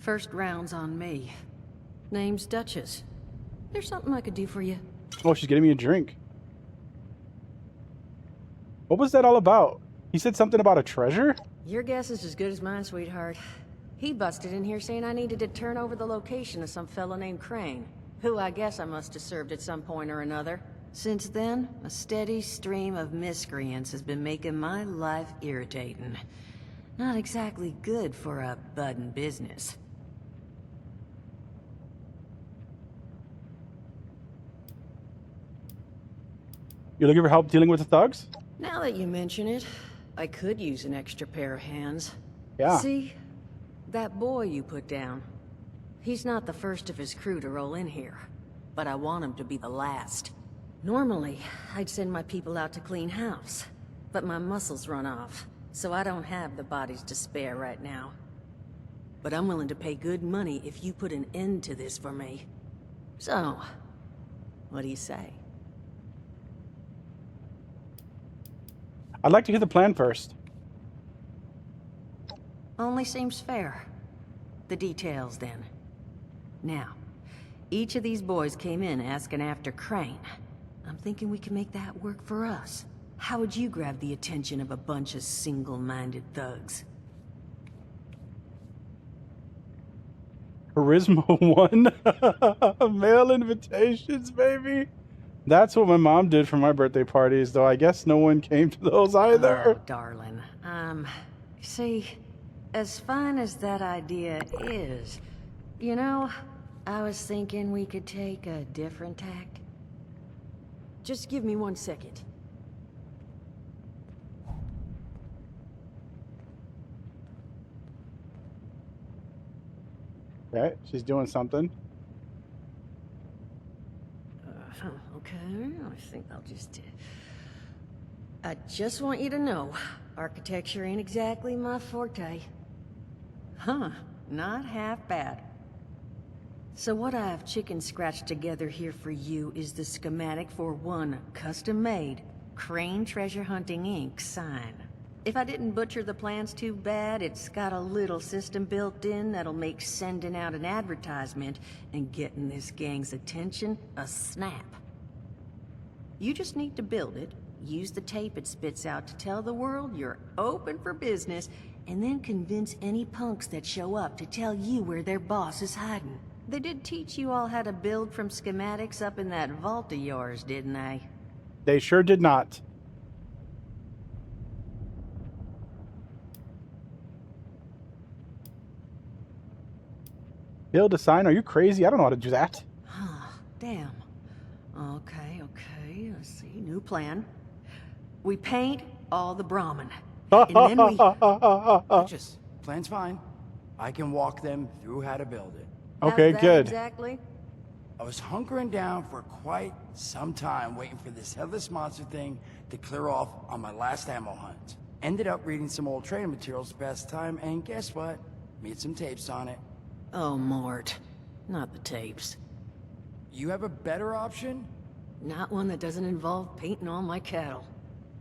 First round's on me. Name's Duchess. There's something I could do for you. Oh, she's getting me a drink. What was that all about? He said something about a treasure? Your guess is as good as mine, sweetheart. He busted in here saying I needed to turn over the location of some fella named Crane, who I guess I must have served at some point or another. Since then, a steady stream of miscreants has been making my life irritating. Not exactly good for a budding business. You're looking for help dealing with the thugs? Now that you mention it, I could use an extra pair of hands. Yeah. See? That boy you put down. He's not the first of his crew to roll in here, but I want him to be the last. Normally, I'd send my people out to clean house, but my muscles run off, so I don't have the bodies to spare right now. But I'm willing to pay good money if you put an end to this for me. So, what do you say? I'd like to hear the plan first. Only seems fair. The details, then. Now, each of these boys came in asking after Crane. I'm thinking we can make that work for us. How would you grab the attention of a bunch of single-minded thugs? Charisma 1. Mail invitations, baby. That's what my mom did for my birthday parties, though I guess no one came to those either. Oh, darling. See, as fine as that idea is, you know, I was thinking we could take a different tack. Just give me 1 second. Okay, she's doing something. Okay, I think I'll just... I just want you to know, architecture ain't exactly my forte. Huh, not half bad. So what I've chicken scratched together here for you is the schematic for one custom-made Crane Treasure Hunting Inc. sign. If I didn't butcher the plans too bad, it's got a little system built in that'll make sending out an advertisement and getting this gang's attention a snap. You just need to build it, use the tape it spits out to tell the world you're open for business, and then convince any punks that show up to tell you where their boss is hiding. They did teach you all how to build from schematics up in that vault of yours, didn't they? They sure did not. Build a sign? Are you crazy? I don't know how to do that. Huh, damn. Okay. Let's see. New plan. We paint all the Brahmin. And then we... Just, plan's fine. I can walk them through how to build it. Okay, How's that good. Exactly. I was hunkering down for quite some time waiting for this headless monster thing to clear off on my last ammo hunt. Ended up reading some old training materials to pass the time, and guess what? Made some tapes on it. Oh, Mort. Not the tapes. You have a better option? Not one that doesn't involve painting all my cattle.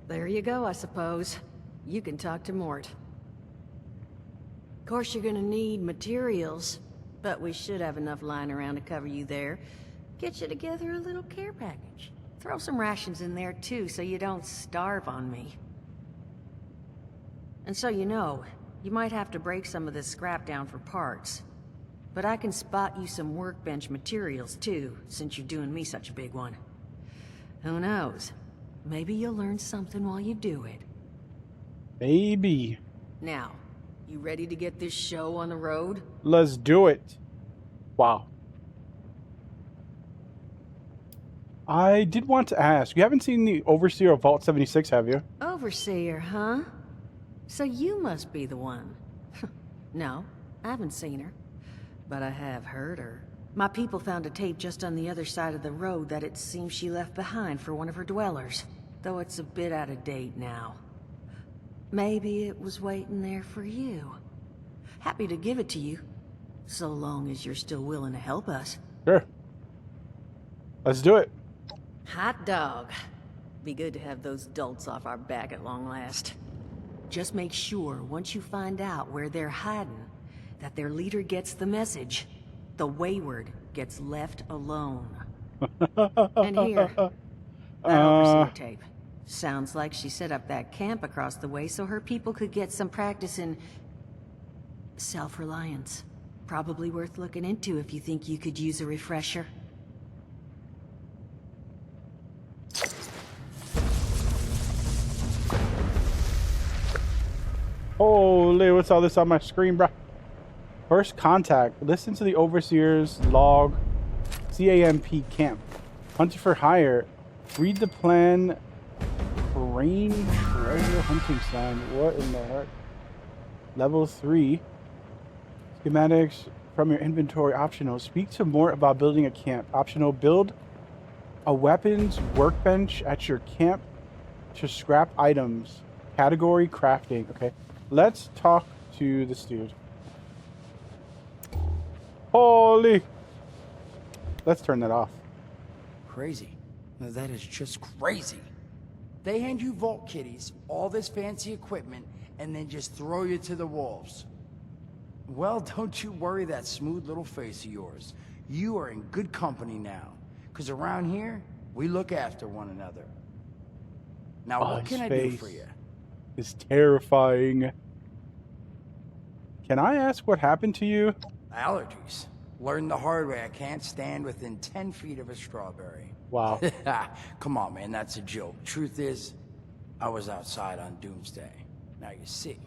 There you go, I suppose. You can talk to Mort. Of course, you're gonna need materials, but we should have enough lying around to cover you there. Get you together a little care package. Throw some rations in there, too, so you don't starve on me. And so you know, you might have to break some of this scrap down for parts. But I can spot you some workbench materials, too, since you're doing me such a big one. Who knows? Maybe you'll learn something while you do it. Maybe. Now, you ready to get this show on the road? Let's do it. Wow. I did want to ask, you haven't seen the Overseer of Vault 76, have you? Overseer, huh? So you must be the one. No, I haven't seen her. But I have heard her. My people found a tape just on the other side of the road that it seems she left behind for one of her dwellers. Though it's a bit out of date now. Maybe it was waiting there for you. Happy to give it to you. So long as you're still willing to help us. Sure. Let's do it. Hot dog. Be good to have those dolts off our back at long last. Just make sure, once you find out where they're hiding, that their leader gets the message. The wayward gets left alone. And here, that overseer tape. Sounds like she set up that camp across the way so her people could get some practice in self-reliance. Probably worth looking into if you think you could use a refresher. Holy, what's all this on my screen, bro? First contact. Listen to the overseer's log. CAMP camp. Hunted for hire. Read the plan. Rain treasure hunting sign. What in the heck? Level 3. Schematics from your inventory optional. Speak to more about building a camp. Optional. Build a weapons workbench at your camp to scrap items. Category crafting. Okay. Let's talk to this dude. Holy. Let's turn that off. Crazy. Now that is just crazy. They hand you vault kitties, all this fancy equipment, and then just throw you to the wolves. Well, don't you worry that smooth little face of yours. You are in good company now. Because around here, we look after one another. Now, what can I do for you? Is terrifying. Can I ask what happened to you? Allergies. Learned the hard way. I can't stand within 10 feet of a strawberry. Wow. Come on, man, that's a joke. Truth is, I was outside on Doomsday. Now, you see,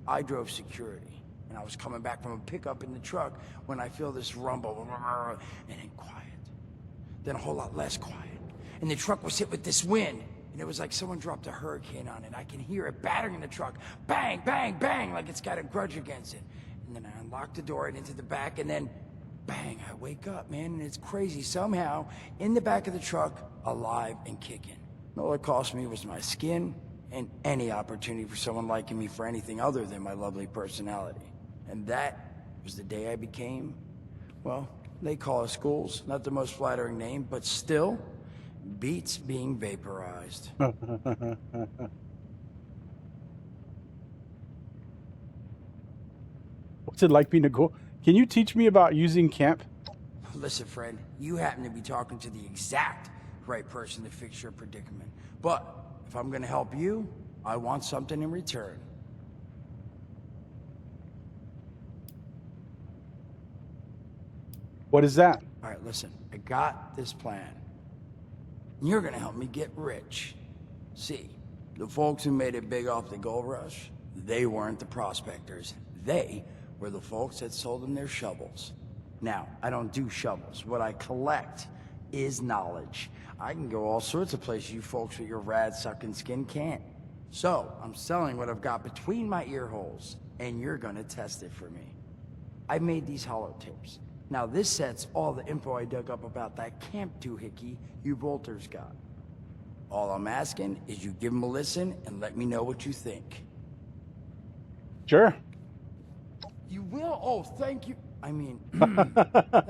I drove security, and I was coming back from a pickup in the truck when I feel this rumble, and then quiet. Then a whole lot less quiet. And the truck was hit with this wind, and it was like someone dropped a hurricane on it. I can hear it battering in the truck. Bang, bang, bang, like it's got a grudge against it. And then I unlocked the door and into the back, and then bang, I wake up, man, and it's crazy. Somehow, in the back of the truck, alive and kicking. All it cost me was my skin and any opportunity for someone liking me for anything other than my lovely personality. And that was the day I became, well, they call us ghouls. Not the most flattering name, but still beats being vaporized. What's it like being a ghoul? Can you teach me about using camp? Listen, friend, you happen to be talking to the exact right person to fix your predicament. But if I'm gonna help you, I want something in return. What is that? All right, listen, I got this plan. You're gonna help me get rich. See, the folks who made it big off the gold rush, they weren't the prospectors. They were the folks that sold them their shovels. Now, I don't do shovels. What I collect is knowledge. I can go all sorts of places you folks with your rad-sucking skin can't. So, I'm selling what I've got between my ear holes, and you're gonna test it for me. I made these holotapes. Now, this sets all the info I dug up about that camp doohickey you bolters got. All I'm asking is you give them a listen and let me know what you think. Sure. You will? Oh, thank you. I mean,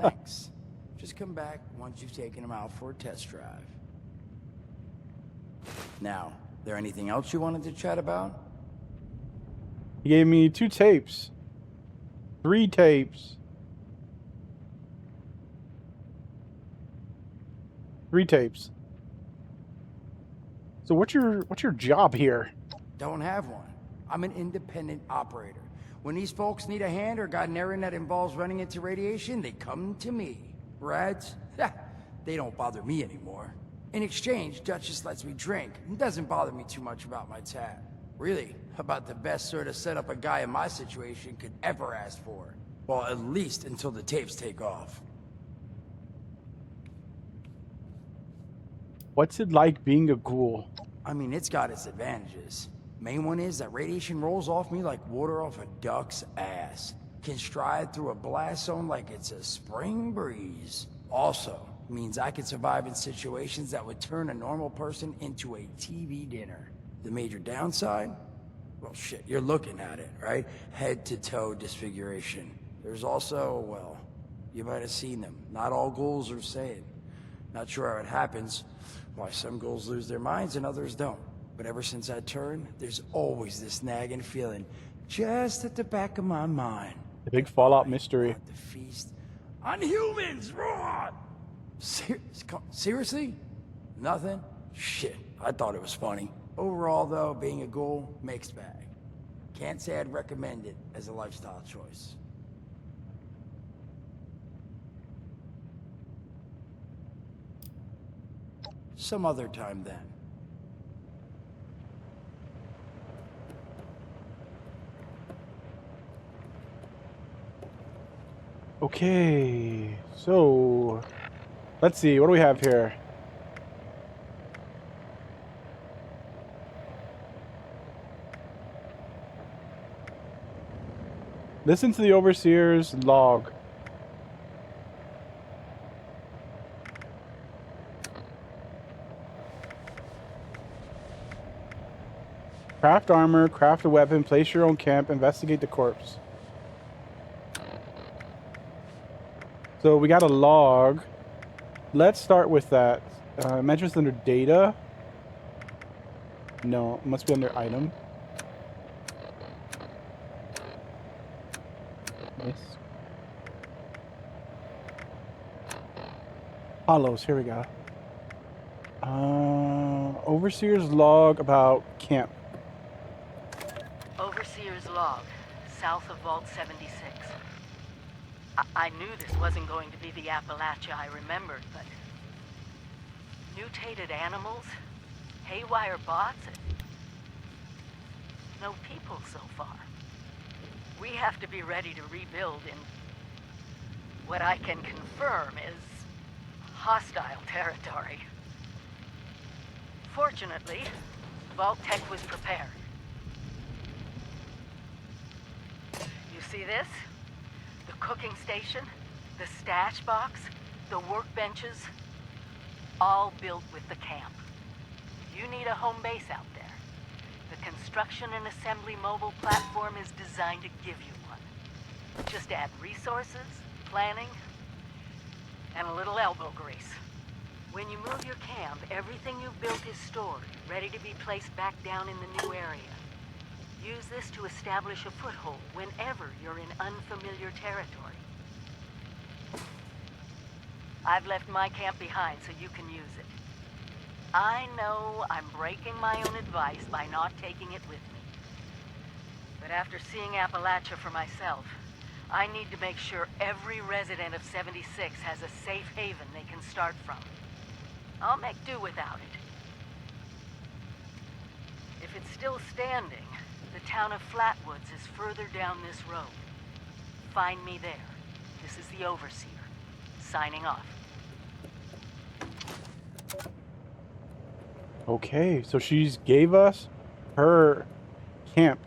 thanks. Just come back once you've taken them out for a test drive. Now, there anything else you wanted to chat about? He gave me 2 tapes. 3 tapes. 3 tapes. So what's your job here? Don't have one. I'm an independent operator. When these folks need a hand or got an errand that involves running into radiation, they come to me. Rads? They don't bother me anymore. In exchange, Duchess lets me drink and doesn't bother me too much about my tab. Really, about the best sort of setup a guy in my situation could ever ask for. Well, at least until the tapes take off. What's it like being a ghoul? I mean, it's got its advantages. Main one is that radiation rolls off me like water off a duck's ass. Can stride through a blast zone like it's a spring breeze. Also, means I can survive in situations that would turn a normal person into a TV dinner. The major downside? Well, shit, you're looking at it, right? Head to toe disfiguration. There's also, well, you might have seen them. Not all ghouls are sane. Not sure how it happens, why some ghouls lose their minds and others don't. But ever since I turned, there's always this nagging feeling just at the back of my mind. The big Fallout mystery. The feast on humans, raw! Seriously? Nothing? Shit, I thought it was funny. Overall, though, being a ghoul, mixed bag. Can't say I'd recommend it as a lifestyle choice. Some other time then. Okay, so let's see. What do we have here? Listen to the overseer's log. Craft armor, craft a weapon, place your own camp, investigate the corpse. So we got a log. Let's start with that. Mentions under data. No, it must be under item. Yes. Hollows, here we go. Overseer's log about camp. Overseer's log, south of Vault 76. I knew this wasn't going to be the Appalachia I remembered, but... mutated animals? Haywire bots? No people so far. We have to be ready to rebuild in... what I can confirm is... hostile territory. Fortunately, Vault Tech was prepared. You see this? The cooking station, the stash box, the workbenches, all built with the camp. You need a home base out there. The construction and assembly mobile platform is designed to give you one. Just add resources, planning, and a little elbow grease. When you move your camp, everything you've built is stored, ready to be placed back down in the new area. Use this to establish a foothold whenever you're in unfamiliar territory. I've left my camp behind so you can use it. I know I'm breaking my own advice by not taking it with me. But after seeing Appalachia for myself, I need to make sure every resident of 76 has a safe haven they can start from. I'll make do without it. If it's still standing, the town of Flatwoods is further down this road. Find me there. This is the Overseer. Signing off. Okay, so she's gave us her camp.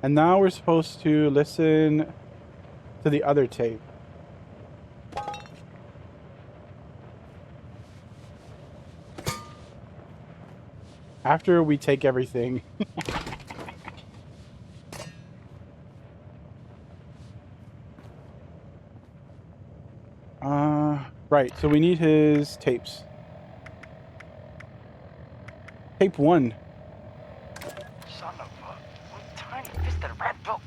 And now we're supposed to listen to the other tape. After we take everything. Right, so we need his tapes. Tape 1. Son of a tiny fisted rat built.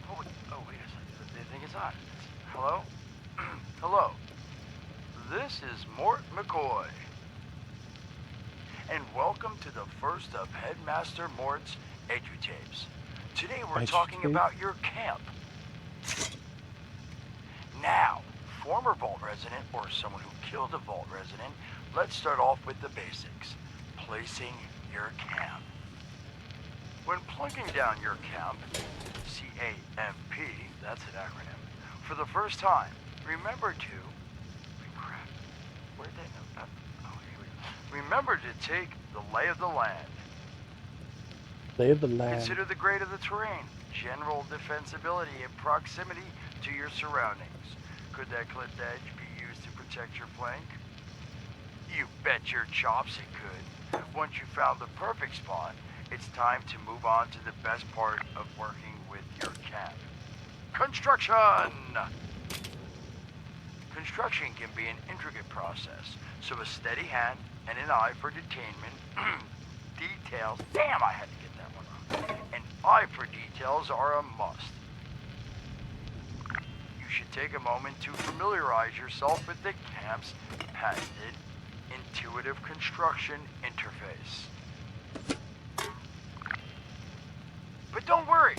Oh, wait a second. They think it's on. Hello? Hello. This is Mort McCoy. And welcome to the first of Headmaster Mort's Edutapes. Today we're talking about your camp. Now, former Vault resident or someone who killed a Vault resident, let's start off with the basics. Placing your camp. When plunking down your camp, C-A-M-P, that's an acronym, for the first time, remember to... crap. Where'd that know? Oh, here we go. Remember to take the lay of the land. Lay of the land. Consider the grade of the terrain, general defensibility, and proximity to your surroundings. Could that clipped edge be used to protect your flank? You bet your chops it could. Once you found the perfect spot, it's time to move on to the best part of working with your camp. Construction! Construction can be an intricate process, so a steady hand, and an eye for detainment. Details. Damn, I had to get that one wrong. An eye for details are a must. You should take a moment to familiarize yourself with the camp's patented intuitive construction interface. But don't worry,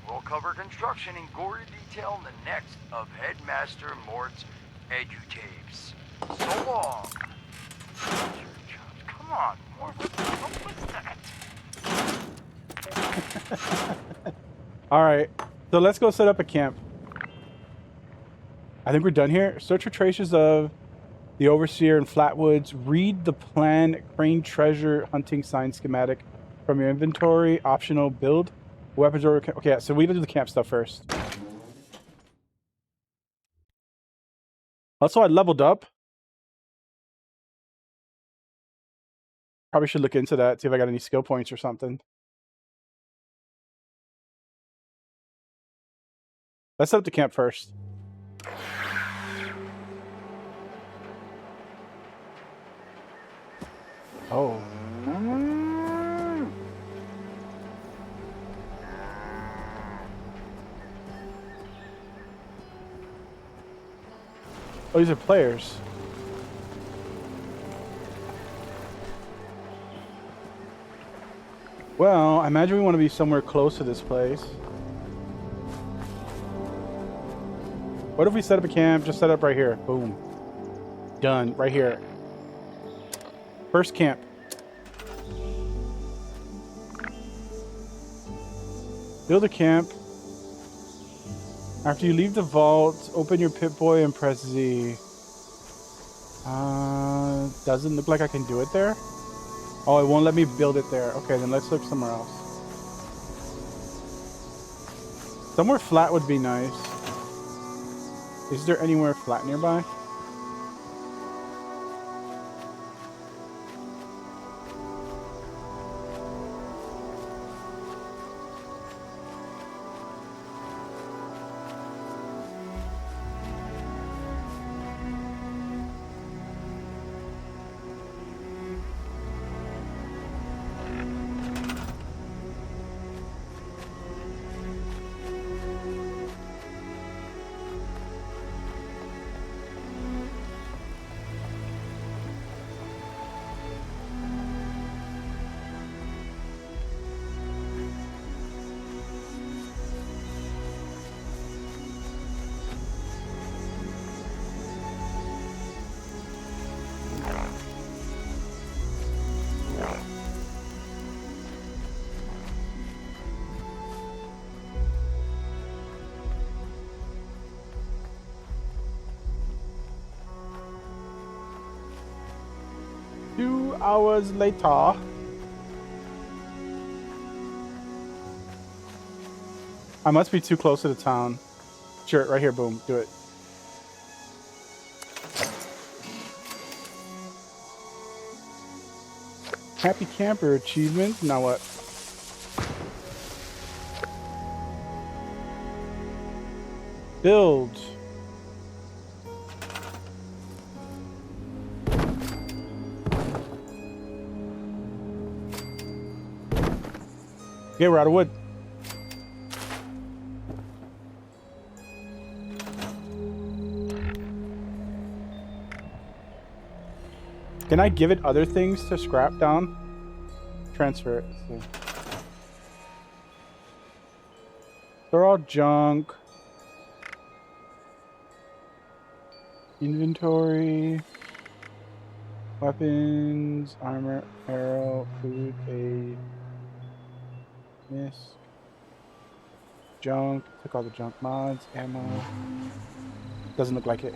we'll cover construction in gory detail in the next of Headmaster Mort's edutapes. So long. Come on, Mort, what was that? Alright, so let's go set up a camp. I think we're done here. Search for traces of the Overseer in Flatwoods. Read the plan, crane treasure hunting sign schematic from your inventory. Optional build. Weapons or... Okay, so we gotta do the camp stuff first. Also, I leveled up. Probably should look into that, see if I got any skill points or something. Let's set up the camp first. Oh. Oh, these are players. Well, I imagine we want to be somewhere close to this place. What if we set up a camp? Just set up right here. Boom. Done. Right here. First camp. Build a camp. After you leave the vault, open your Pip-Boy and press Z. Doesn't look like I can do it there. Oh, it won't let me build it there. Okay, then let's look somewhere else. Somewhere flat would be nice. Is there anywhere flat nearby? Hours later. I must be too close to the town. Sure, right here, boom, do it. Happy camper achievement. Now what? Build. Okay, we're out of wood. Can I give it other things to scrap down? Transfer it. So. They're all junk. Inventory. Weapons, armor, arrow, food, aid. Miss. Junk. Took all the junk mods. Ammo. Doesn't look like it.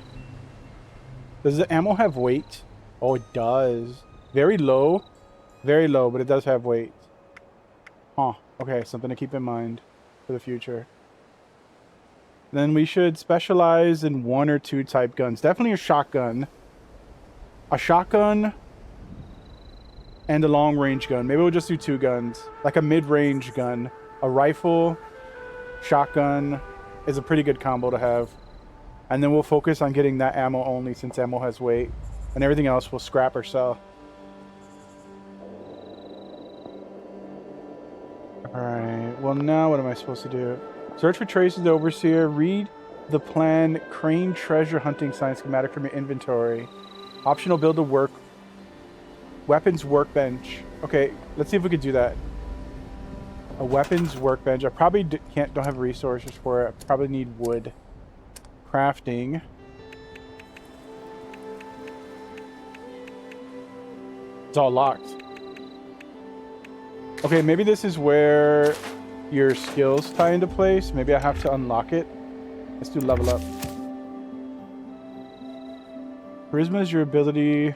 Does the ammo have weight? Oh, it does. Very low. Very low, but it does have weight. Huh. Okay, something to keep in mind for the future. Then we should specialize in 1 or 2 type guns. Definitely a shotgun. A shotgun and a long-range gun. Maybe we'll just do 2 guns. Like a mid-range gun. A rifle, shotgun is a pretty good combo to have. And then we'll focus on getting that ammo only since ammo has weight. And everything else we'll scrap or sell. Alright, well now what am I supposed to do? Search for traces of the Overseer. Read the plan Crane treasure hunting sign schematic from your inventory. Optional build a weapons workbench. Okay, let's see if we could do that. A weapons workbench. I probably don't have resources for it. I probably need wood. Crafting. It's all locked. Okay, maybe this is where your skills tie into place. Maybe I have to unlock it. Let's do level up. Charisma is your ability.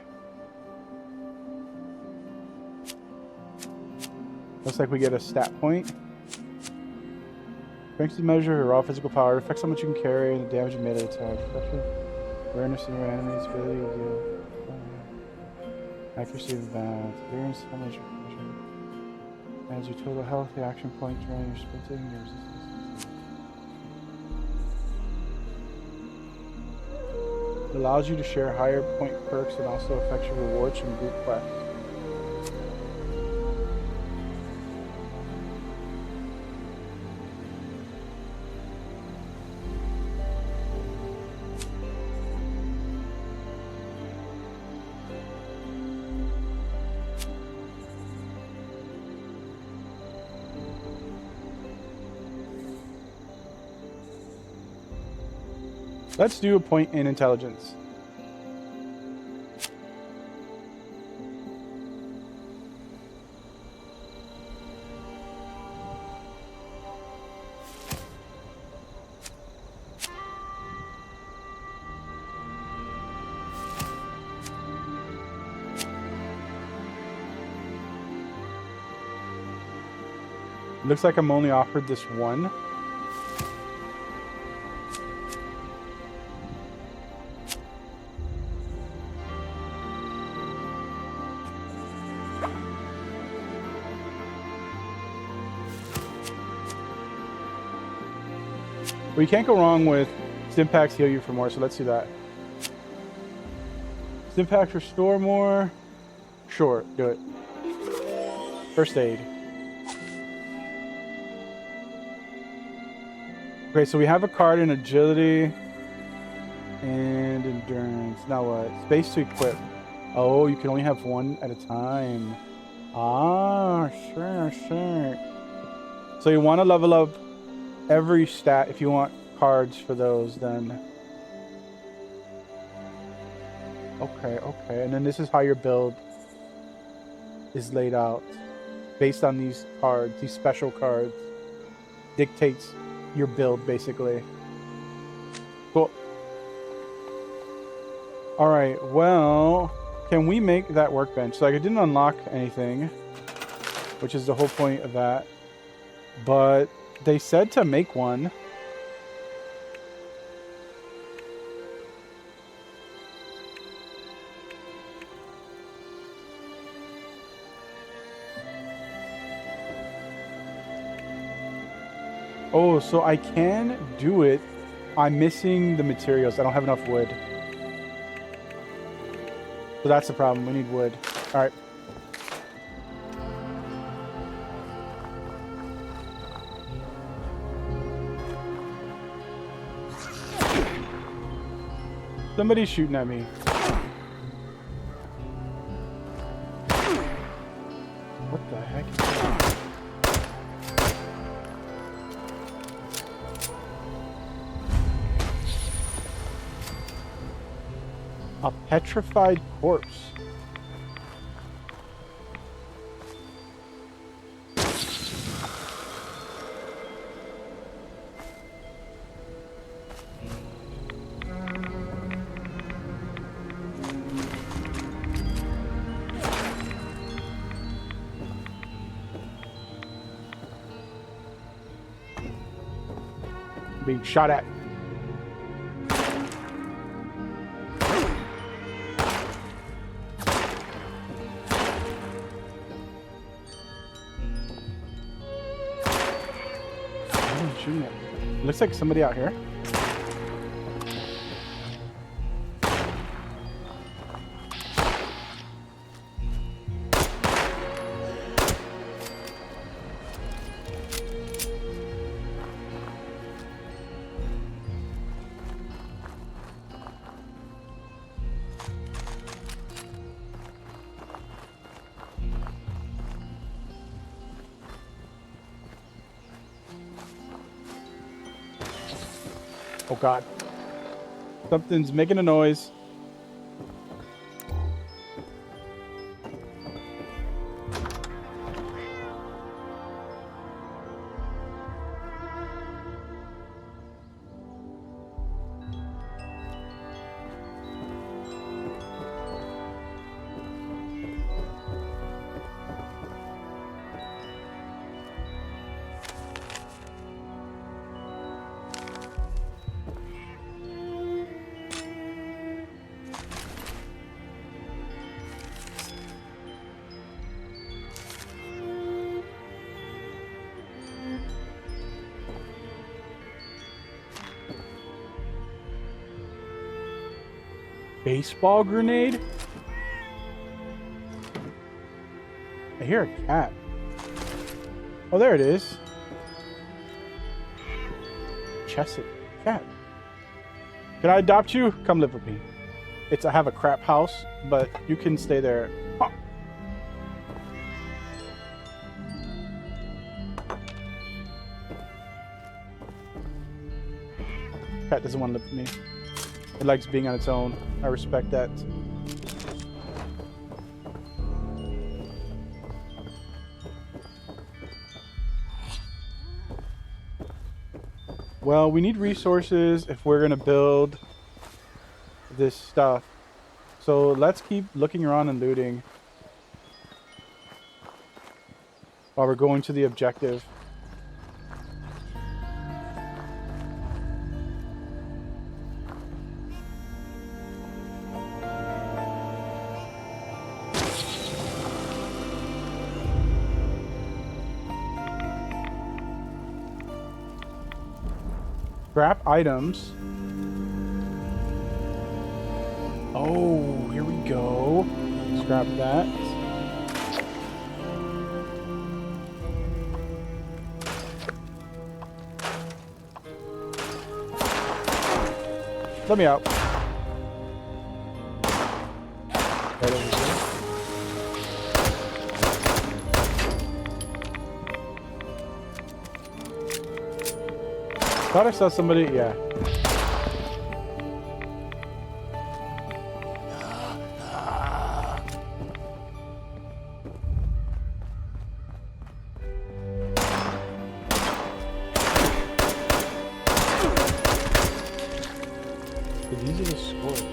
Looks like we get a stat point. Strength is measure your raw physical power. It affects how much you can carry and the damage you made at attack. Awareness of your enemy's ability to deal. Accuracy of balance. Endurance, how much you can measure. Adds your total health, the action point during your sprinting, your resistance. It allows you to share higher point perks and also affects your rewards from group quests. Let's do a point in intelligence. Looks like I'm only offered this one. Well, you can't go wrong with Stimpaks heal you for more, so let's do that. Stimpaks restore more. Sure, do it. First aid. Okay, so we have a card in agility and endurance. Now what? Space to equip. Oh, you can only have one at a time. Ah, sure. So you want to level up every stat if you want cards for those, then. Okay. And then this is how your build is laid out. Based on these cards, these special cards. Dictates your build, basically. Cool. Alright, well, can we make that workbench? So, like, I didn't unlock anything, which is the whole point of that. But they said to make one. Oh, so I can do it. I'm missing the materials. I don't have enough wood. So that's the problem. We need wood. All right. Somebody's shooting at me. What the heck is that? A petrified corpse. Being shot at. Looks like somebody out here. Oh god. Something's making a noise. Baseball grenade? I hear a cat. Oh, there it is. Chesed. Cat. Can I adopt you? Come live with me. I have a crap house, but you can stay there. Oh. Cat doesn't want to live with me. It likes being on its own. I respect that. Well, we need resources if we're gonna build this stuff. So let's keep looking around and looting while we're going to the objective. Scrap items. Oh, here we go. Scrap that. Let me out. Right over here. Thought I saw somebody, yeah. These are the scorched.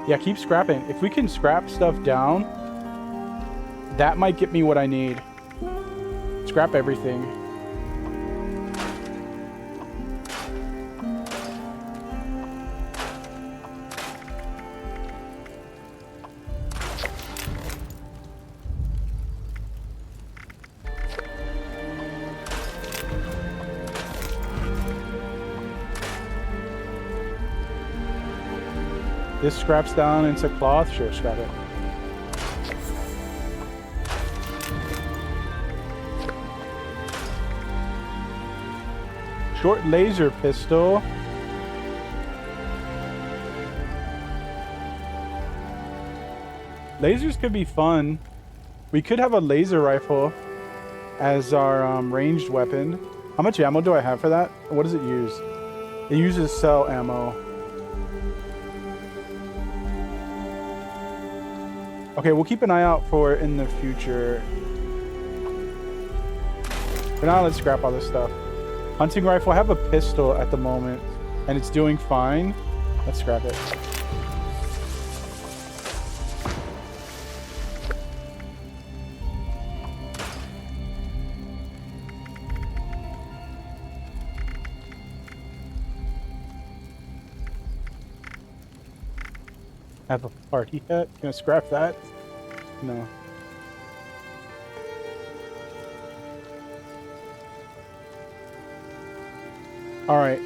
Yeah, keep scrapping. If we can scrap stuff down, that might get me what I need. Scrap everything. This scraps down into cloth? Sure, scrap it. Short laser pistol. Lasers could be fun. We could have a laser rifle as our ranged weapon. How much ammo do I have for that? What does it use? It uses cell ammo. Okay, we'll keep an eye out for it in the future. For now, let's scrap all this stuff. Hunting rifle, I have a pistol at the moment, and it's doing fine. Let's scrap it. Have a party hat? Can I scrap that? No. Alright.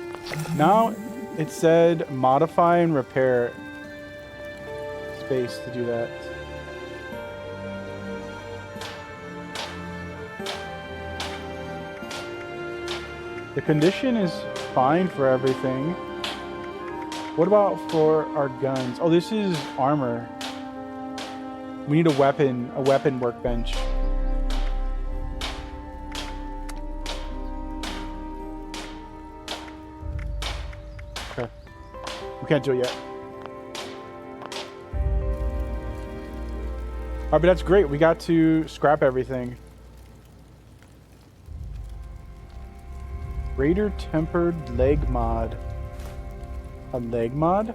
Now it said modify and repair. Space to do that. The condition is fine for everything. What about for our guns? Oh, this is armor. We need a weapon workbench. Okay. We can't do it yet. Alright, but that's great. We got to scrap everything. Raider tempered leg mod. A leg mod?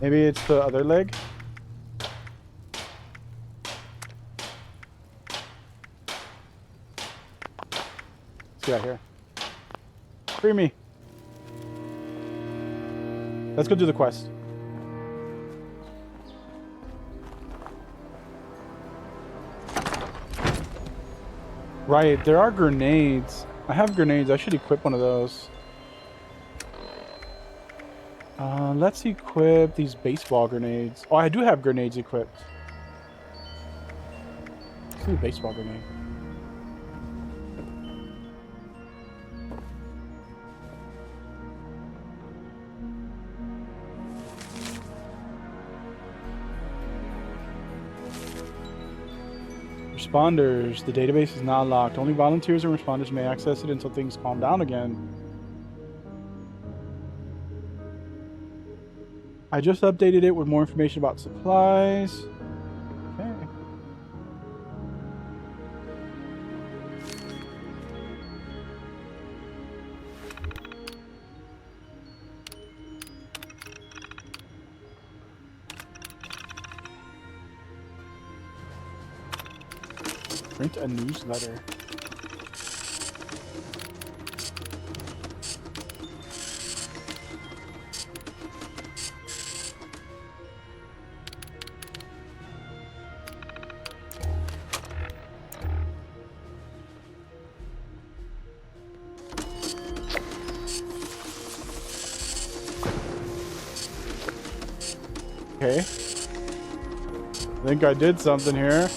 Maybe it's the other leg? Let's get out here. Free me. Let's go do the quest. Right, there are grenades. I have grenades. I should equip one of those. Let's equip these baseball grenades. Oh, I do have grenades equipped. Let's do a baseball grenade. Responders. The database is not locked. Only volunteers and responders may access it until things calm down again. I just updated it with more information about supplies. Okay. Print a newsletter. Okay. I think I did something here.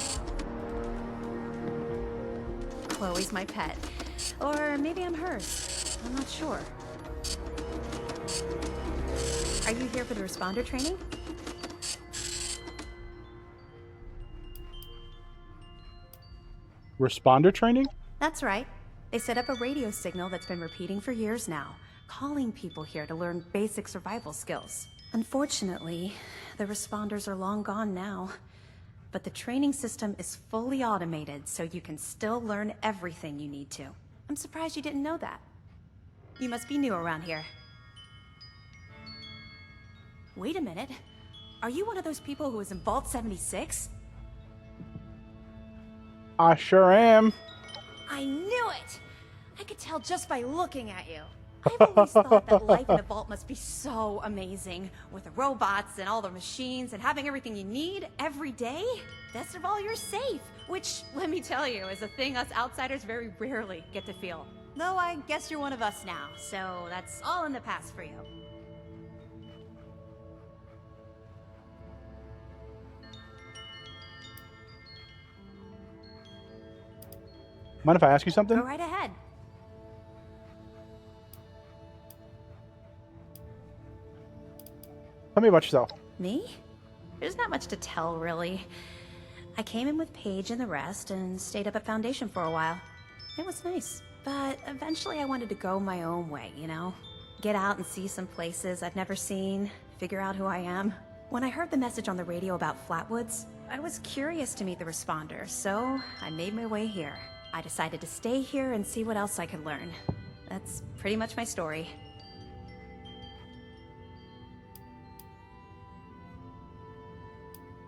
Chloe's my pet. Or maybe I'm hers. I'm not sure. Are you here for the responder training? Responder training? That's right. They set up a radio signal that's been repeating for years now, calling people here to learn basic survival skills. Unfortunately, the responders are long gone now. But the training system is fully automated, so you can still learn everything you need to. I'm surprised you didn't know that. You must be new around here. Wait a minute. Are you one of those people who was in Vault 76? I sure am. I knew it! I could tell just by looking at you. I've always thought that life in a vault must be so amazing, with the robots and all the machines and having everything you need every day. Best of all, you're safe, which, let me tell you, is a thing us outsiders very rarely get to feel. Though I guess you're one of us now, so that's all in the past for you. Mind if I ask you something? Go right ahead. Tell me about yourself. Me? There's not much to tell, really. I came in with Paige and the rest and stayed up at Foundation for a while. It was nice. But eventually I wanted to go my own way, you know? Get out and see some places I've never seen, figure out who I am. When I heard the message on the radio about Flatwoods, I was curious to meet the responders, so I made my way here. I decided to stay here and see what else I could learn. That's pretty much my story.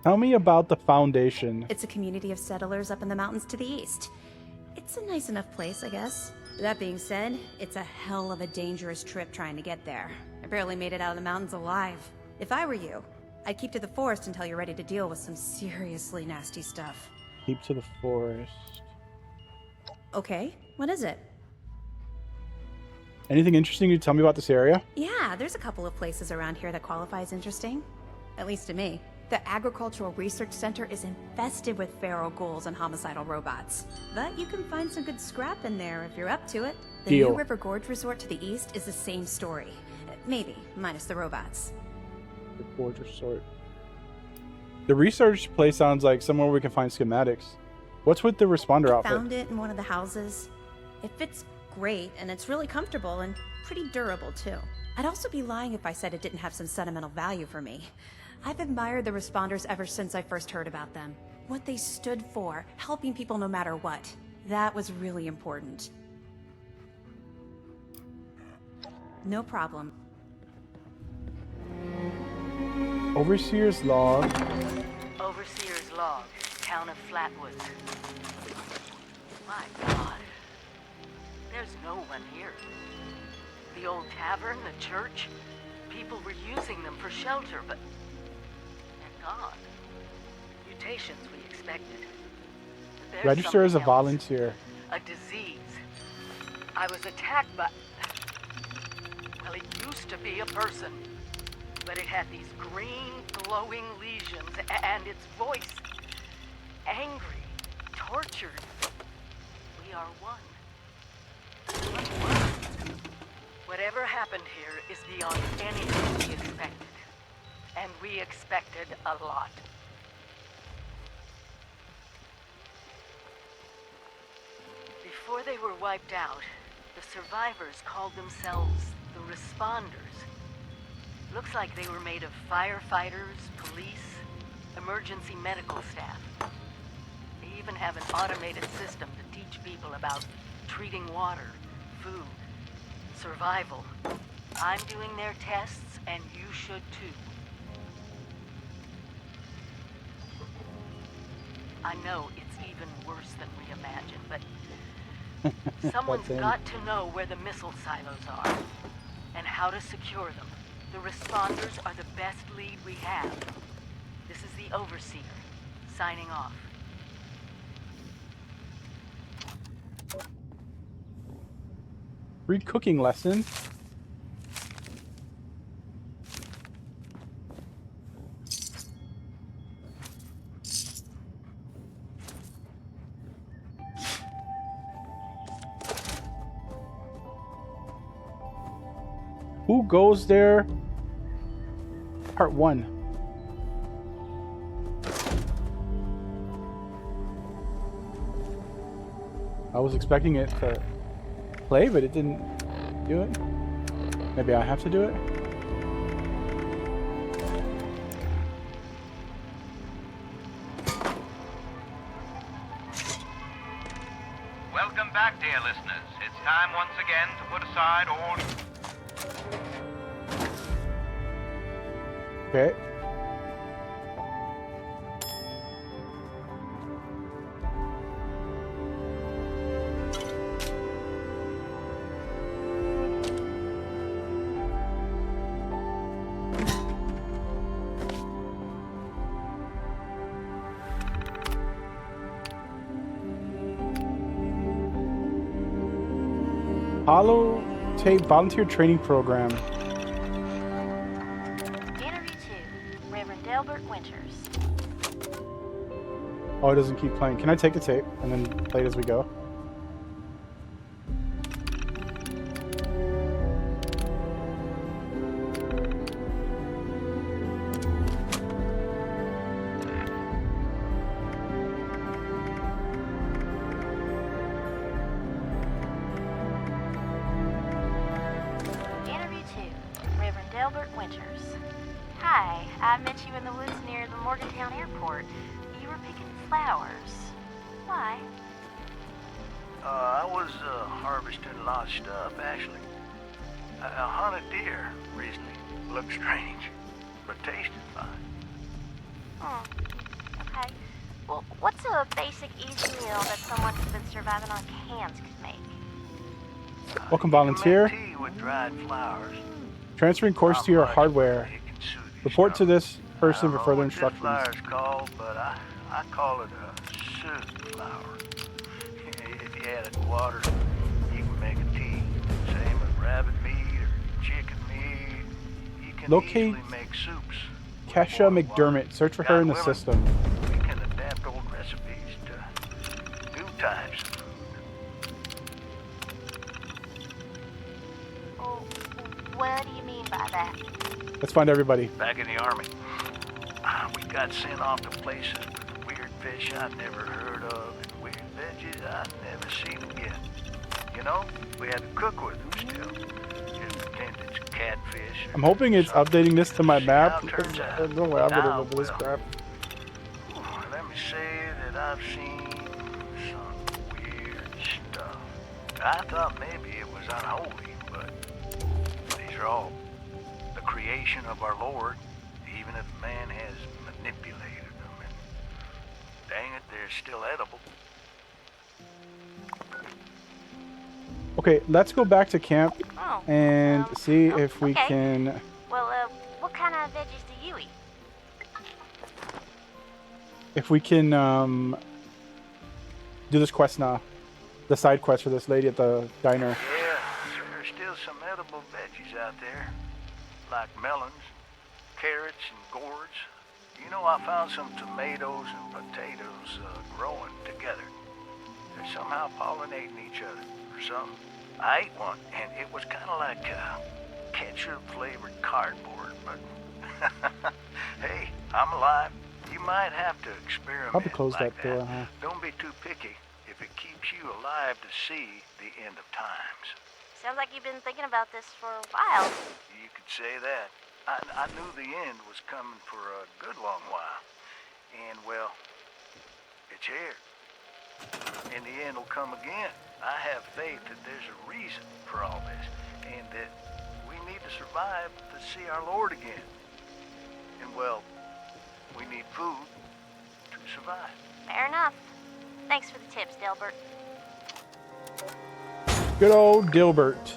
Tell me about the Foundation. It's a community of settlers up in the mountains to the east. It's a nice enough place, I guess. That being said, it's a hell of a dangerous trip trying to get there. I barely made it out of the mountains alive. If I were you, I'd keep to the forest until you're ready to deal with some seriously nasty stuff. Keep to the forest. Okay, what is it? Anything interesting you tell me about this area? Yeah, there's a couple of places around here that qualify as interesting. At least to me. The Agricultural Research Center is infested with feral ghouls and homicidal robots. But you can find some good scrap in there if you're up to it. The Deal. New River Gorge Resort to the east is the same story. Maybe, minus the robots. The Gorge Resort. The research place sounds like somewhere we can find schematics. What's with the responder I outfit? found it in one of the houses. It fits great, and it's really comfortable and pretty durable, too. I'd also be lying if I said it didn't have some sentimental value for me. I've admired the responders ever since I first heard about them. What they stood for, helping people no matter what. That was really important. No problem. Overseer's log. Overseer's log, town of Flatwoods. My God. There's no one here. The old tavern, the church, people were using them for shelter, but they're gone. Mutations we expected. But there's Register as a something else. volunteer. A disease. I was attacked by... Well, it used to be a person. But it had these green, glowing lesions, and its voice. Angry, tortured. We are one. Whatever happened here is beyond anything we expected. And we expected a lot. Before they were wiped out, the survivors called themselves the Responders. Looks like they were made of firefighters, police, emergency medical staff. They even have an automated system to teach people about treating water, food, survival. I'm doing their tests, and you should too. I know it's even worse than we imagined, but someone's got to know where the missile silos are, and how to secure them. The responders are the best lead we have. This is the Overseer, signing off. Free cooking lesson. Who goes there? Part 1. I was expecting it to play, but it didn't do it. Maybe I have to do it. Welcome back, dear listeners. It's time once again to put aside all... Okay. Holotape volunteer training program. Interview 2, Reverend Delbert Winters. Oh, it doesn't keep playing. Can I take the tape and then play it as we go? Interview 2, Reverend Delbert Winters. Hi, I met you in the woods near the Morgantown Airport. You were picking flowers. Why? I was harvesting a lot of stuff, actually. I hunted deer recently. Looked strange, but tasted fine. Okay. Well, what's a basic easy meal that someone who's been surviving on cans could make? Welcome, You can volunteer. make tea with dried flowers. Transferring course to your Not much, hardware. but it can soothe your Report to stomach. this person for further I instructions. don't know what this flower's called, but I call it a soothe flower. If you add it to water, you can make a tea. Same with rabbit meat or chicken meat. You can Locate easily make soups. with Kesha boiled McDermott. water. Search for her in the God willing, system. We can adapt old recipes to new types of food. Well, what do you mean by that? Let's find everybody. Back in the army, we got sent off to places with weird fish I'd never heard of and weird veggies I'd never seen again. You know, we had to cook with them still. Just pretend it's catfish. I'm hoping it's updating this to my map. See how it turns out. There's no way I'm gonna Now, remember this well, crap. Let me say that I've seen some weird stuff. I thought maybe it was unholy, but these are all the creation of our Lord, even if man has manipulated them. And dang it, they're still edible. Okay, let's go back to camp Oh. and see oh, if we okay. can. Well, what kind of veggies do you eat? If we can do this quest now. The side quest for this lady at the diner. Yeah, there's still some edible veggies out there, like melons, carrots, and gourds. You know, I found some tomatoes and potatoes growing together. They're somehow pollinating each other or something. I ate one, and it was kind of like ketchup-flavored cardboard, but hey, I'm alive. You might have to experiment Probably close like that door, huh? Don't be too picky if it keeps you alive to see the end of times. Sounds like you've been thinking about this for a while. You could say that. I knew the end was coming for a good long while. And, well, it's here. And the end will come again. I have faith that there's a reason for all this, and that we need to survive to see our Lord again. And, well, we need food to survive. Fair enough. Thanks for the tips, Delbert. Good old Dilbert.